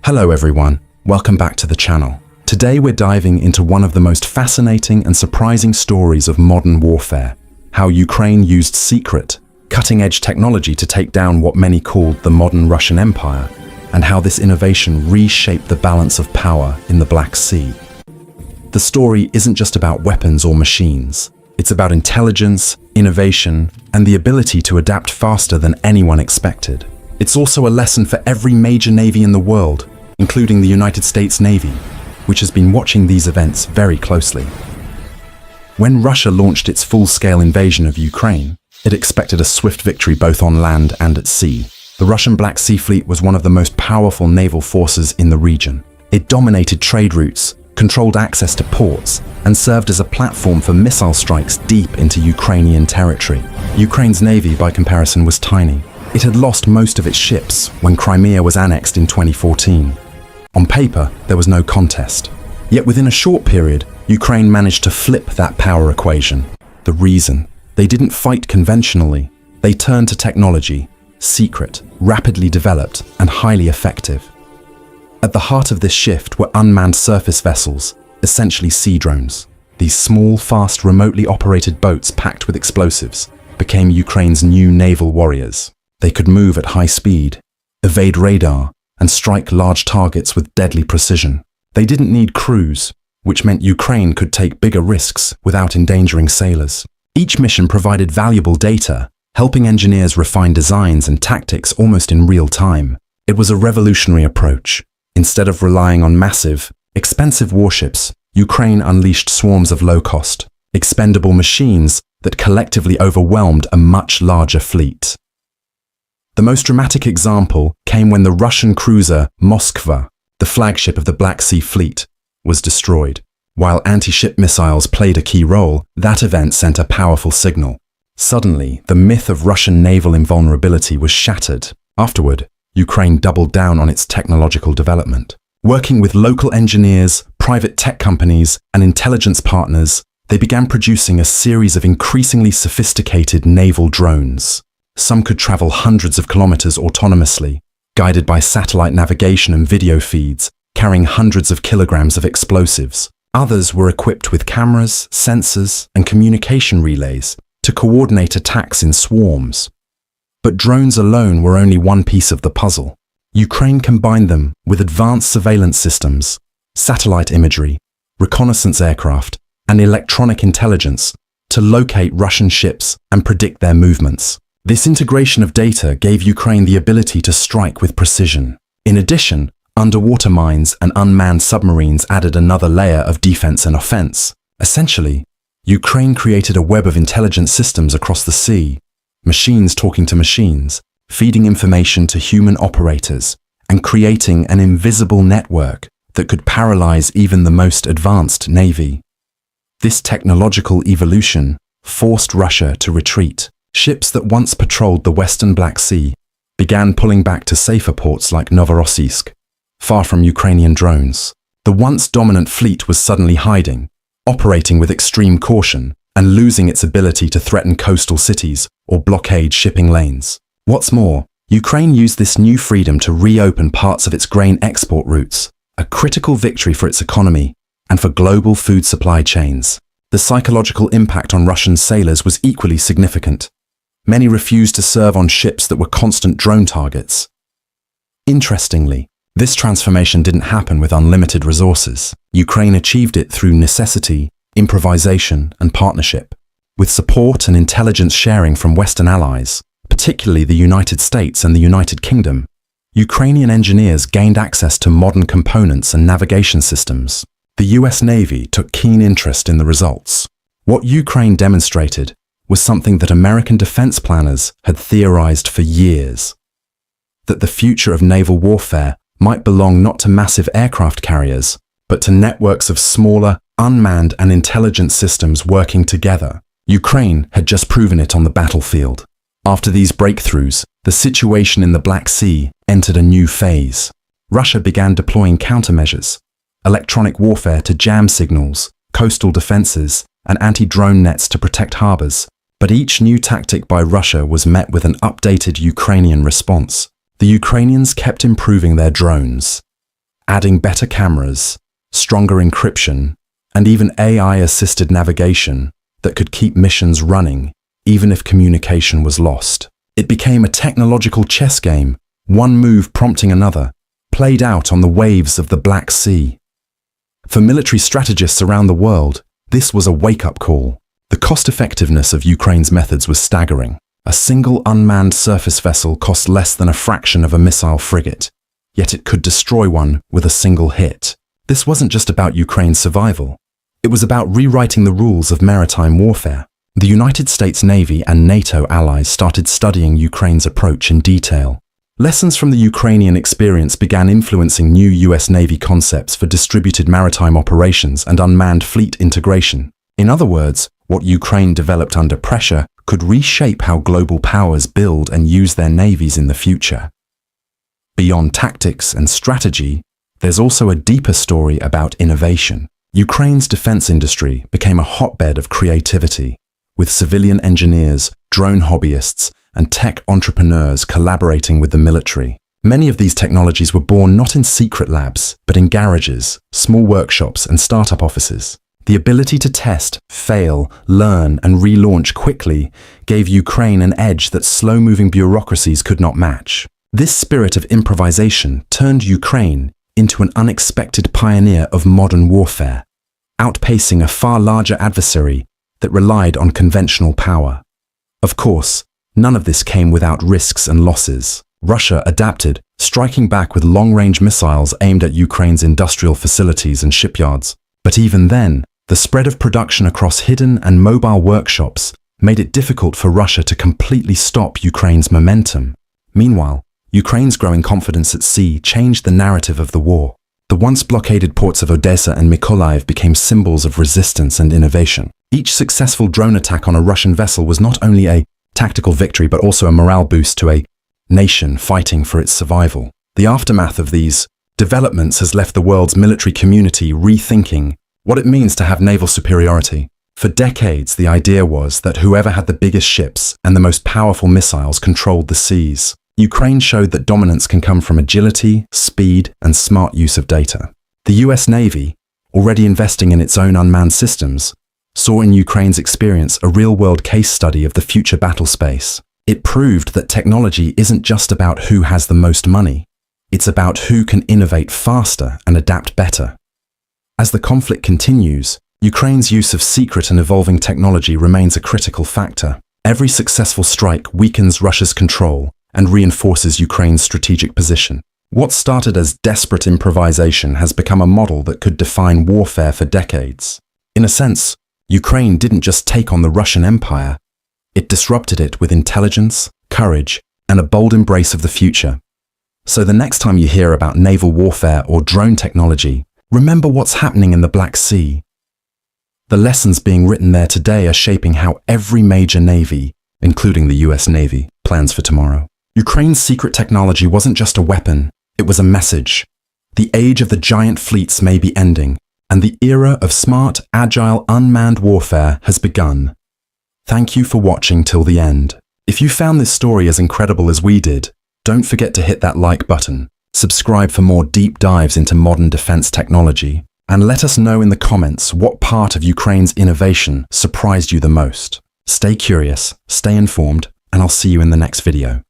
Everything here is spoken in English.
Hello everyone, welcome back to the channel. Today we're diving into one of the most fascinating and surprising stories of modern warfare, how Ukraine used secret, cutting-edge technology to take down what many called the modern Russian Empire, and how this innovation reshaped the balance of power in the Black Sea. The story isn't just about weapons or machines. It's about intelligence, innovation, and the ability to adapt faster than anyone expected. It's also a lesson for every major navy in the world, including the United States Navy, which has been watching these events very closely. When Russia launched its full-scale invasion of Ukraine, it expected a swift victory both on land and at sea. The Russian Black Sea Fleet was one of the most powerful naval forces in the region. It dominated trade routes, controlled access to ports, and served as a platform for missile strikes deep into Ukrainian territory. Ukraine's navy, by comparison, was tiny. It had lost most of its ships when Crimea was annexed in 2014. On paper, there was no contest. Yet within a short period, Ukraine managed to flip that power equation. The reason? They didn't fight conventionally. They turned to technology, secret, rapidly developed, and highly effective. At the heart of this shift were unmanned surface vessels, essentially sea drones. These small, fast, remotely operated boats packed with explosives became Ukraine's new naval warriors. They could move at high speed, evade radar, and strike large targets with deadly precision. They didn't need crews, which meant Ukraine could take bigger risks without endangering sailors. Each mission provided valuable data, helping engineers refine designs and tactics almost in real time. It was a revolutionary approach. Instead of relying on massive, expensive warships, Ukraine unleashed swarms of low-cost, expendable machines that collectively overwhelmed a much larger fleet. The most dramatic example came when the Russian cruiser Moskva, the flagship of the Black Sea Fleet, was destroyed. While anti-ship missiles played a key role, that event sent a powerful signal. Suddenly, the myth of Russian naval invulnerability was shattered. Afterward, Ukraine doubled down on its technological development. Working with local engineers, private tech companies, and intelligence partners, they began producing a series of increasingly sophisticated naval drones. Some could travel hundreds of kilometers autonomously, guided by satellite navigation and video feeds, carrying hundreds of kilograms of explosives. Others were equipped with cameras, sensors, and communication relays to coordinate attacks in swarms. But drones alone were only one piece of the puzzle. Ukraine combined them with advanced surveillance systems, satellite imagery, reconnaissance aircraft, and electronic intelligence to locate Russian ships and predict their movements. This integration of data gave Ukraine the ability to strike with precision. In addition, underwater mines and unmanned submarines added another layer of defense and offense. Essentially, Ukraine created a web of intelligent systems across the sea, machines talking to machines, feeding information to human operators, and creating an invisible network that could paralyze even the most advanced navy. This technological evolution forced Russia to retreat. Ships that once patrolled the western Black Sea began pulling back to safer ports like Novorossiysk, far from Ukrainian drones. The once dominant fleet was suddenly hiding, operating with extreme caution, and losing its ability to threaten coastal cities or blockade shipping lanes. What's more, Ukraine used this new freedom to reopen parts of its grain export routes, a critical victory for its economy and for global food supply chains. The psychological impact on Russian sailors was equally significant. Many refused to serve on ships that were constant drone targets. Interestingly, this transformation didn't happen with unlimited resources. Ukraine achieved it through necessity, improvisation, and partnership. With support and intelligence sharing from Western allies, particularly the United States and the United Kingdom, Ukrainian engineers gained access to modern components and navigation systems. The US Navy took keen interest in the results. What Ukraine demonstrated was something that American defense planners had theorized for years: that the future of naval warfare might belong not to massive aircraft carriers, but to networks of smaller, unmanned and intelligent systems working together. Ukraine had just proven it on the battlefield. After these breakthroughs, the situation in the Black Sea entered a new phase. Russia began deploying countermeasures, electronic warfare to jam signals, coastal defenses, and anti-drone nets to protect harbors. But each new tactic by Russia was met with an updated Ukrainian response. The Ukrainians kept improving their drones, adding better cameras, stronger encryption, and even AI-assisted navigation that could keep missions running, even if communication was lost. It became a technological chess game, one move prompting another, played out on the waves of the Black Sea. For military strategists around the world, this was a wake-up call. The cost-effectiveness of Ukraine's methods was staggering. A single unmanned surface vessel cost less than a fraction of a missile frigate, yet it could destroy one with a single hit. This wasn't just about Ukraine's survival. It was about rewriting the rules of maritime warfare. The United States Navy and NATO allies started studying Ukraine's approach in detail. Lessons from the Ukrainian experience began influencing new US Navy concepts for distributed maritime operations and unmanned fleet integration. In other words, what Ukraine developed under pressure could reshape how global powers build and use their navies in the future. Beyond tactics and strategy, there's also a deeper story about innovation. Ukraine's defense industry became a hotbed of creativity, with civilian engineers, drone hobbyists, and tech entrepreneurs collaborating with the military. Many of these technologies were born not in secret labs, but in garages, small workshops, and startup offices. The ability to test, fail, learn, and relaunch quickly gave Ukraine an edge that slow-moving bureaucracies could not match. This spirit of improvisation turned Ukraine into an unexpected pioneer of modern warfare, outpacing a far larger adversary that relied on conventional power. Of course, none of this came without risks and losses. Russia adapted, striking back with long-range missiles aimed at Ukraine's industrial facilities and shipyards. But even then, the spread of production across hidden and mobile workshops made it difficult for Russia to completely stop Ukraine's momentum. Meanwhile, Ukraine's growing confidence at sea changed the narrative of the war. The once blockaded ports of Odessa and Mykolaiv became symbols of resistance and innovation. Each successful drone attack on a Russian vessel was not only a tactical victory but also a morale boost to a nation fighting for its survival. The aftermath of these developments has left the world's military community rethinking what it means to have naval superiority. For decades, the idea was that whoever had the biggest ships and the most powerful missiles controlled the seas. Ukraine showed that dominance can come from agility, speed, and smart use of data. The US Navy, already investing in its own unmanned systems, saw in Ukraine's experience a real-world case study of the future battle space. It proved that technology isn't just about who has the most money. It's about who can innovate faster and adapt better. As the conflict continues, Ukraine's use of secret and evolving technology remains a critical factor. Every successful strike weakens Russia's control and reinforces Ukraine's strategic position. What started as desperate improvisation has become a model that could define warfare for decades. In a sense, Ukraine didn't just take on the Russian Empire, it disrupted it with intelligence, courage, and a bold embrace of the future. So the next time you hear about naval warfare or drone technology, remember what's happening in the Black Sea. The lessons being written there today are shaping how every major navy, including the US Navy, plans for tomorrow. Ukraine's secret technology wasn't just a weapon, it was a message. The age of the giant fleets may be ending, and the era of smart, agile, unmanned warfare has begun. Thank you for watching till the end. If you found this story as incredible as we did, don't forget to hit that like button, subscribe for more deep dives into modern defense technology, and let us know in the comments what part of Ukraine's innovation surprised you the most. Stay curious, stay informed, and I'll see you in the next video.